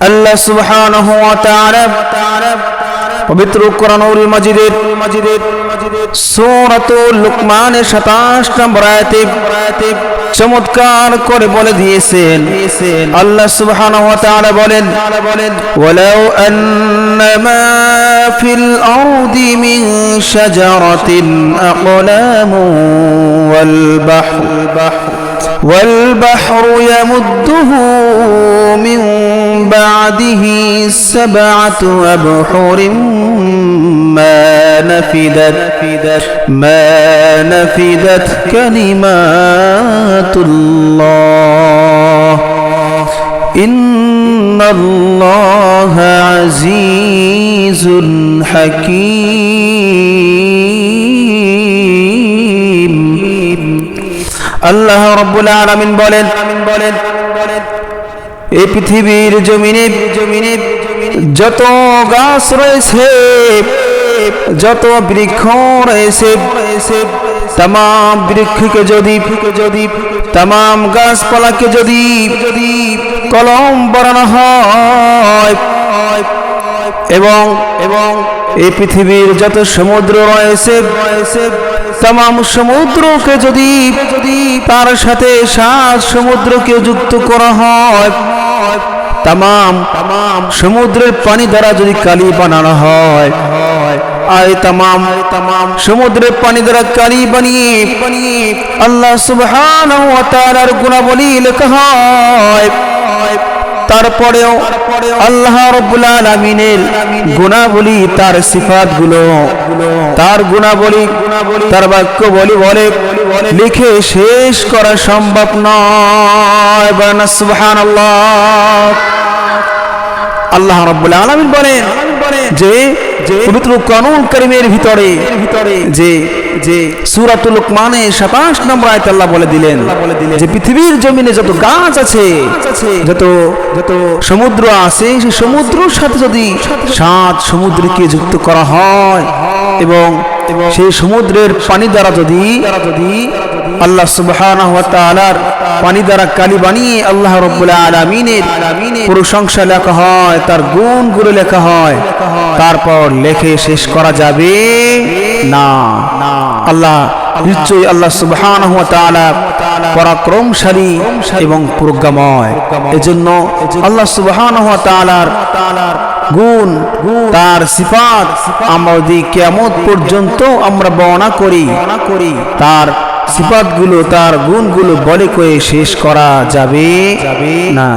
আল্লাহ সুবহানাহু ওয়া তাআলা পবিত্র কোরআনুল মাজিদের সূরাতুল লুকমানের 27 নম্বর আয়াতে চমৎকার করে বলে দিয়েছেন। আল্লাহ সুবহানাহু ওয়া তাআলা বলেন, ওয়ালাউ আন্নামা ফিল আরদি মিন শাজারাতিন আকলামু والبحر يمده من بعده 7 أبحر ما نفدت كلمات الله إن الله عزيز حكيم। আল্লাহ রাব্বুল আলামিন বলেন, এই পৃথিবীর জমিনে যত গাছ রয়েছে, যত বৃক্ষ রয়েছে, तमाम বৃক্ষকে যদি तमाम গাছপালাকে যদি কলম বানানো হয় এবং এই পৃথিবীর যত সমুদ্র রয়েছে तमाम সমুদ্রকে যদি তার সাথে 7 সমুদ্রকে যুক্ত করা হয়, तमाम সমুদ্রের পানি দ্বারা যদি কালি বানানো হয়, আর तमाम সমুদ্রের পানি দ্বারা কালি বানিয়ে আল্লাহ সুবহানাহু ওয়া তাআলার গুণাবলী লেখা হয়, তারপরেও আল্লাহ রাব্বুল আলামিনের গুণাবলী, তার সিফাতগুলো, তার গুণাবলী, তার বাক্যবলী বলে লিখে শেষ করা সম্ভব নয়। বলেন সুবহানাল্লাহ। আল্লাহ রাব্বুল আলামিন বলেন যে পবিত্র কোরআনুল কারীমের ভিতরে যে সূরাতুল লুকমানে 27 নম্বর আয়াতে আল্লাহ বলে দিলেন যে পৃথিবীর জমিনে যত গাছ আছে, যত সমুদ্র আছে, সেই সমুদ্রের সাথে যদি 7 সমুদ্রকে যুক্ত করা হয় এবং সেই সমুদ্রের পানি দ্বারা যদি আল্লাহ সুবহানাহু ওয়া তাআলার পানি দ্বারা কালি বানিয়ে আল্লাহ রাব্বুল আলামিনের প্রশংসা লেখা হয়, তার গুণগুলো লেখা হয়, তারপর লেখে শেষ করা যাবে না। আল্লাহ নিশ্চয়ই আল্লাহ সুবহানাহু ওয়া তাআলা পরাক্রমশালী এবং প্রজ্ঞাময়। এজন্য আল্লাহ সুবহানাহু ওয়া তাআলার গুণ, তার সিফাত আমরা যদি কিয়ামত পর্যন্ত আমরা বর্ণনা করি, তার সিফাতগুলো, তার গুণগুলো বলে কয়ে শেষ করা যাবে না।